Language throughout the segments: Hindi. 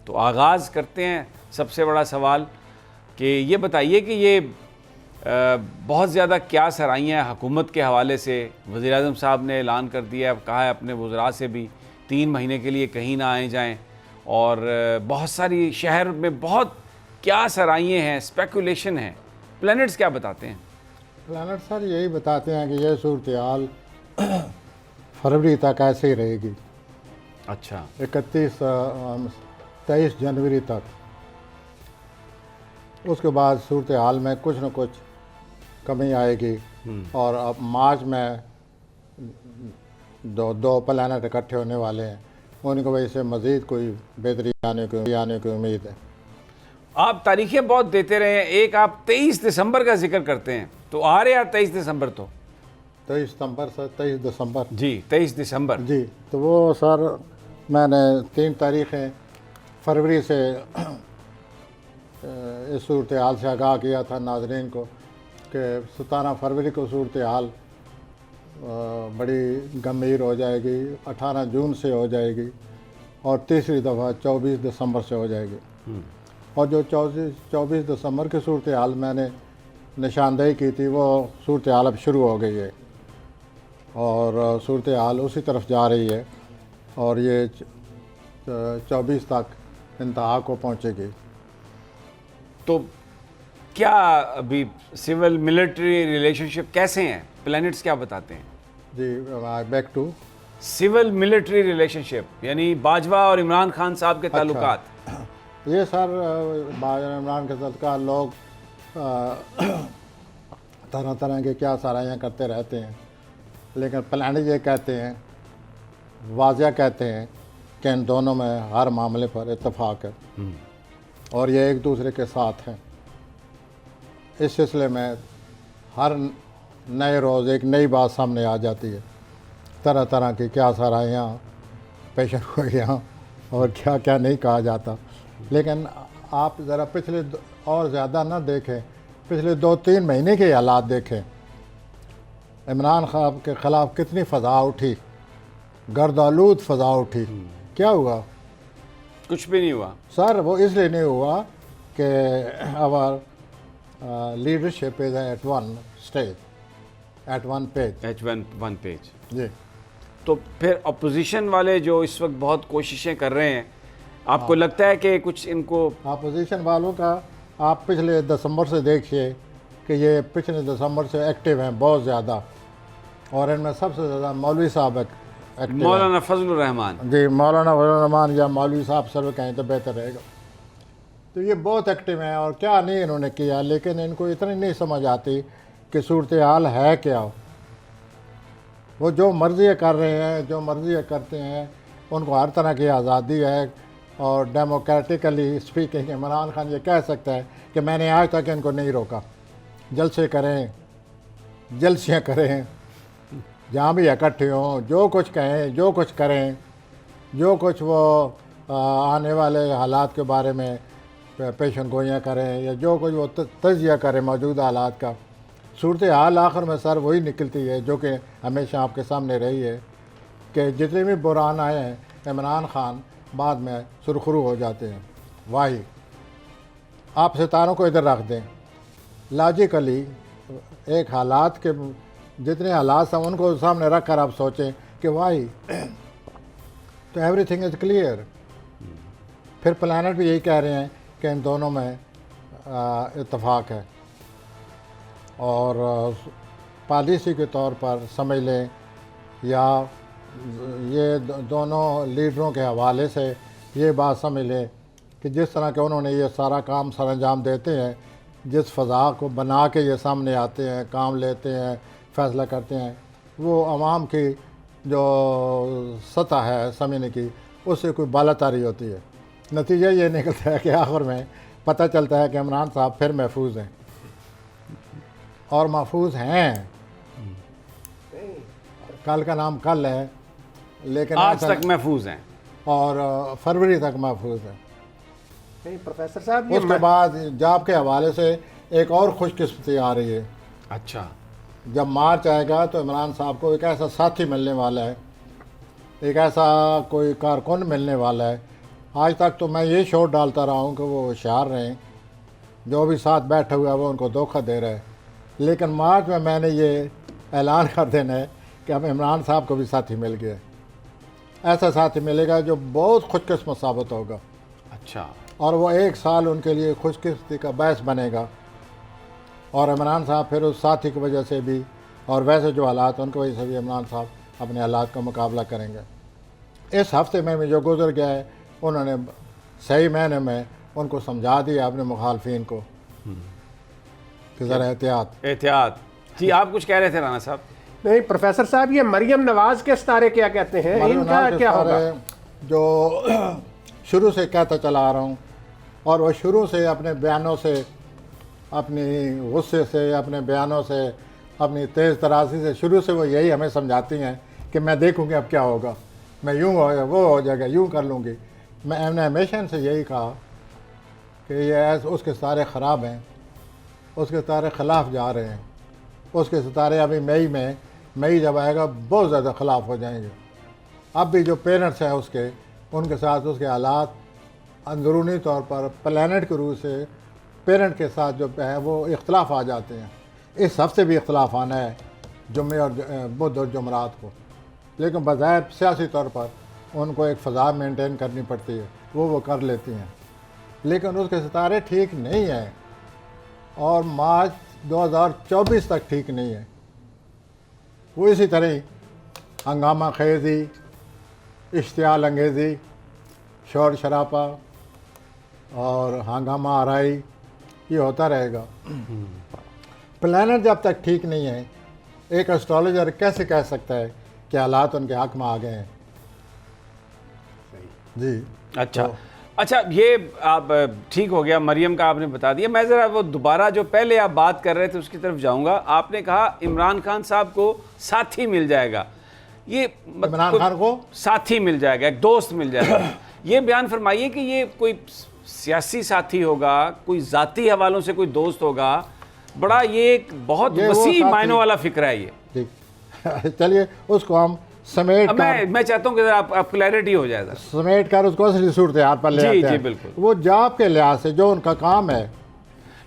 तो आगाज़ करते हैं सबसे बड़ा सवाल कि ये बताइए कि ये बहुत ज़्यादा क्या सराहियाँ हुकूमत के हवाले से। वज़ीर-ए-आज़म साहब ने ऐलान कर दिया है, कहा है अपने वज़रा से भी 3 महीने के लिए कहीं ना आए जाएं, और बहुत सारी शहर में बहुत क्या सराहियाँ हैं, स्पेकुलेशन है। प्लैनेट्स क्या बताते हैं? प्लानट सर यही बताते हैं कि यह सूरत हाल फरवरी तक ऐसे ही रहेगी। अच्छा, 23 जनवरी तक। उसके बाद सूरत हाल में कुछ न कुछ कमी आएगी, और अब मार्च में दो प्लानट इकट्ठे होने वाले हैं। उनकी वजह से मज़ीद कोई बेहतरी आने की उम्मीद है। आप तारीखें बहुत देते रहे हैं, एक आप 23 दिसंबर का जिक्र करते हैं, तो आ रहे हैं 23 दिसंबर तो 23 सितंबर से 23 दिसंबर जी, 23 दिसंबर जी। तो वो सर मैंने 3 तारीखें फरवरी से इस सूरत हाल से आगाह किया था नाजरीन को कि 17 फरवरी को सूरत हाल बड़ी गंभीर हो जाएगी, 18 जून से हो जाएगी, और तीसरी दफ़ा 24 दिसंबर से हो जाएगी। और जो 24 दिसंबर की सूरत हाल मैंने निशानदेही की थी, वो सूरत हाल अब शुरू हो गई है, और सूरत हाल उसी तरफ जा रही है, और ये 24 तक इंतहा को पहुँचेगी। तो क्या अभी सिविल मिलिट्री रिलेशनशिप कैसे हैं? प्लैनेट्स क्या बताते हैं? जी, back to civil military relationship यानी बाजवा और इमरान खान साहब के ताल्लुकात। ये सर इमरान के ताल्लुकात लोग तरह तरह के क्या सराहियाँ करते रहते हैं, लेकिन प्लानट ये कहते हैं, वाज़िया कहते हैं कि इन दोनों में हर मामले पर इत्तेफाक है और ये एक दूसरे के साथ हैं। इस सिलसिले में हर नए रोज़ एक नई बात सामने आ जाती है, तरह तरह की क्या सराहियाँ पेश हुई यहाँ और क्या क्या नहीं कहा जाता। लेकिन आप ज़रा पिछले और ज़्यादा ना देखें, पिछले 2-3 महीने के हालात देखें। इमरान खान के ख़िलाफ़ कितनी फ़ज़ा उठी, गर्दालूद फ़ज़ा उठी। क्या हुआ? कुछ भी नहीं हुआ सर। वो इसलिए नहीं हुआ कि our leadership is at one stage, at one page, one page जी। तो फिर अपोजिशन वाले जो इस वक्त बहुत कोशिशें कर रहे हैं, आपको लगता है कि कुछ इनको अपोजिशन वालों का आप पिछले दिसंबर से देखिए कि ये पिछले दिसंबर से एक्टिव हैं बहुत ज़्यादा, और इनमें सबसे ज़्यादा मौलवी साहब एक्टिव हैं। मौलाना फजलुर रहमान जी, मौलाना फजलुर रहमान या मौलवी साहब सर्व कहें तो बेहतर रहेगा। तो ये बहुत एक्टिव हैं, और क्या नहीं इन्होंने किया, लेकिन इनको इतनी नहीं समझ आती कि सूरत हाल है क्या। वो जो मर्ज़ी कर रहे हैं, जो मर्ज़ी करते हैं, उनको हर तरह की आज़ादी है, और डेमोक्रेटिकली स्पीकिंग इमरान खान ये कह सकता है कि मैंने आज तक इनको नहीं रोका। जलसे करें, जलसियाँ करें, जहाँ भी इकट्ठे हों, जो कुछ कहें, जो कुछ करें, जो कुछ वो आने वाले हालात के बारे में पेशन गोइयाँ करें, या जो कुछ वो तजिया करें मौजूदा हालात का। सूरत हाल आखिर में सर वही निकलती है जो कि हमेशा आपके सामने रही है कि जितने भी बुरान आए हैं, इमरान खान बाद में सुरखरू हो जाते हैं। वाही आप सितारों को इधर रख दें, लॉजिकली एक हालात के जितने हालात हैं उनको सामने रख कर आप सोचें कि वाही तो एवरीथिंग इज़ क्लियर। फिर प्लानट भी यही कह रहे हैं कि इन दोनों में इत्तेफाक है, और पॉलिसी के तौर पर समझ लें, या ये दोनों लीडरों के हवाले से ये बात समझ लें कि जिस तरह के उन्होंने ये सारा काम सर अंजाम देते हैं, जिस फ़ज़ा को बना के ये सामने आते हैं, काम लेते हैं, फ़ैसला करते हैं, वो आवाम की जो सतह है समझने की, उससे कोई बालातारी होती है। नतीजा ये निकलता है कि आखिर में पता चलता है कि इमरान साहब फिर महफूज हैं, और महफूज हैं। कल का नाम कल है, लेकिन आज तक महफूज हैं, और फरवरी तक महफूज है। नहीं प्रोफेसर साहब, उसके बाद जॉब के हवाले से एक और खुशकिस्मती आ रही है। अच्छा, जब मार्च आएगा तो इमरान साहब को एक ऐसा साथी मिलने वाला है, एक ऐसा कोई कारकुन मिलने वाला है आज तक तो मैं ये शोर डालता रहा हूँ कि वो होशियार रहें, जो भी साथ बैठा हुआ है वो उनको धोखा दे रहा है। लेकिन मार्च में मैंने ये ऐलान कर देना है कि अब इमरान साहब को भी साथी मिल गया। ऐसा साथी मिलेगा जो बहुत खुशकिस्मत साबित होगा, अच्छा, और वो 1 साल उनके लिए खुशकिस्मती का बायस बनेगा। और इमरान साहब फिर उस साथी की वजह से भी, और वैसे जो हालात उनकी वजह से भी, इमरान साहब अपने हालात का मुकाबला करेंगे। इस हफ्ते में भी जो गुजर गया है, उन्होंने सही मायने में उनको समझा दिया अपने मुखालफिन को कि ज़रा एहतियात। जी, आप कुछ कह रहे थे राना साहब? नहीं प्रोफेसर साहब, ये मरियम नवाज के सितारे क्या कहते हैं, इनका क्या होगा? जो शुरू से कहता चला आ रहा हूँ, और वो शुरू से अपने बयानों से, अपनी गुस्से से, अपने बयानों से, अपनी तेज़ तराजी से, शुरू से वो यही हमें समझाती हैं कि मैं देखूँगी अब क्या होगा, मैं यूँ हो वो हो जाएगा, यूँ कर लूँगी। मैंने हमेशा इनसे यही कहा कि ये उसके सितारे ख़राब हैं, उसके सितारे ख़िलाफ़ जा रहे हैं, उसके सितारे अभी मई जब आएगा बहुत ज़्यादा ख़िलाफ़ हो जाएंगे। अब भी जो पेरेंट्स हैं उसके, उनके साथ उसके हालात अंदरूनी तौर पर प्लानट के रूप से पेरेंट के साथ जो है वो इख्तलाफ आ जाते हैं। इस हफ्ते भी इख्तलाफ आना है, जुम्मे और बुध और जुमरात को, लेकिन बज़ाहिर सियासी तौर पर उनको एक फ़ज़ा मेंटेन करनी पड़ती है, वो कर लेती हैं। लेकिन उसके सितारे ठीक नहीं हैं, और मार्च 2024 तक ठीक नहीं है। वो इसी तरह ही हंगामा खेज़ी, इश्तियाल अंगेज़ी, शोर शराबा और हंगामा आराई, ये होता रहेगा। प्लानट जब तक ठीक नहीं है, एक एस्ट्रोलॉजर कैसे कह सकता है कि हालात उनके हक़ में आ गए हैं? जी, अच्छा, ये आप ठीक हो गया, मरियम का आपने बता दिया। मैं ज़रा वो दोबारा जो पहले आप बात कर रहे थे उसकी तरफ जाऊंगा। आपने कहा इमरान खान साहब को साथी मिल जाएगा, ये इमरान खान को साथी मिल जाएगा, एक दोस्त मिल जाएगा। ये बयान फरमाइए कि ये कोई सियासी साथी होगा, कोई ज़ाती हवालों से कोई दोस्त होगा, बड़ा ये एक बहुत वसी मायनों वाला फिक्र है ये। ठीक चलिए उसको हम समेट कर, मैं चाहता हूँ कि आप क्लैरिटी हो जाएगा, समेट कर उसको असली सूरत हाल पर ले आते हैं। जी बिल्कुल। वो जॉब के लिहाज से जो उनका काम है,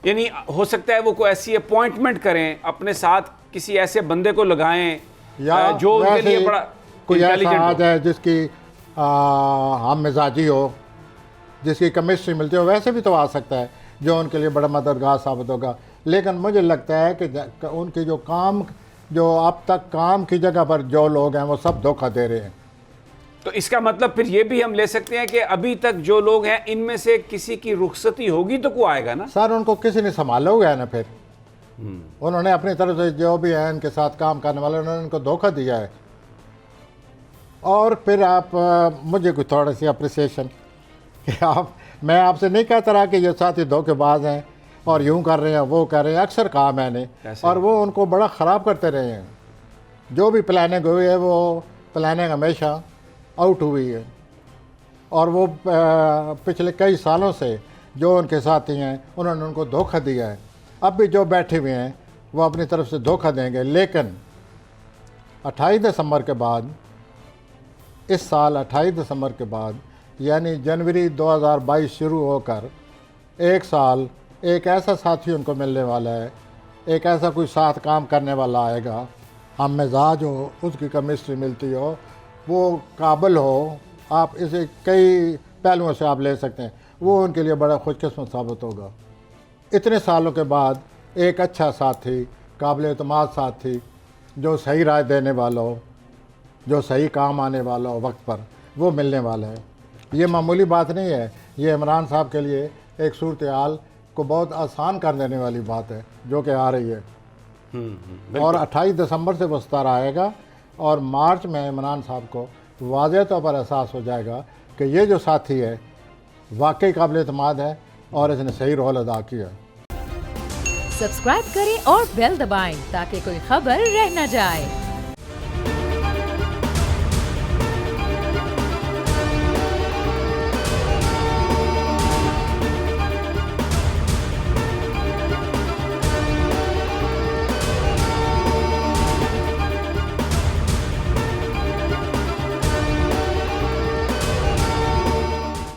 यानी हो सकता है वो कोई ऐसी अपॉइंटमेंट करें, अपने साथ किसी ऐसे बंदे को लगाएं या जो उनके लिए बड़ा कोई ऐसा इंटेलिजेंट आ जाए जिसकी हम मिजाजी हो, जिसकी केमिस्ट्री मिलती हो। वैसे भी तो आ सकता है जो उनके लिए बड़ा मददगार साबित होगा। लेकिन मुझे लगता है कि उनकी जो अब तक काम की जगह पर जो लोग हैं वो सब धोखा दे रहे हैं। तो इसका मतलब फिर ये भी हम ले सकते हैं कि अभी तक जो लोग हैं इनमें से किसी की रुखसती होगी तो कोई आएगा ना सर, उनको किसी ने संभाला हुआ है ना। फिर उन्होंने अपनी तरफ से जो भी है इनके साथ काम करने वाले, उन्होंने उनको धोखा दिया है। और फिर आप मुझे कोई थोड़ी सी अप्रिसिएशन कि मैं आपसे नहीं कहता रहा कि ये साथी धोखेबाज हैं और यूं कर रहे हैं वो कर रहे हैं, अक्सर कहा मैंने, और वो उनको बड़ा ख़राब करते रहे हैं। जो भी प्लानिंग हुई है वो प्लानिंग हमेशा आउट हुई है, और वो पिछले कई सालों से जो उनके साथी हैं उन्होंने उनको धोखा दिया है। अब भी जो बैठे हुए हैं वो अपनी तरफ से धोखा देंगे। लेकिन 28 दिसंबर के बाद, इस साल 28 दिसंबर के बाद, यानी जनवरी 2022 शुरू होकर 1 साल, एक ऐसा साथी उनको मिलने वाला है, एक ऐसा कोई साथ काम करने वाला आएगा, हम मिजाज हो, उसकी केमिस्ट्री मिलती हो, वो काबिल हो, आप इसे कई पहलुओं से आप ले सकते हैं, वो उनके लिए बड़ा खुशकिस्मत साबित होगा। इतने सालों के बाद एक अच्छा साथी, काबिल एतमाद साथी, जो सही राय देने वाला हो, जो सही काम आने वाला हो वक्त पर, वो मिलने वाला है। ये मामूली बात नहीं है, ये इमरान साहब के लिए एक सूरत हाल को बहुत आसान कर देने वाली बात है जो कि आ रही है। और 28 दिसंबर से वो सितारा आएगा, और मार्च में इमरान साहब को वाज़ेह तौर पर एहसास हो जाएगा कि ये जो साथी है वाकई काबिल एतमाद है और इसने सही रोल अदा किया। सब्सक्राइब करें और बेल दबाएं ताकि कोई खबर रह न जाए।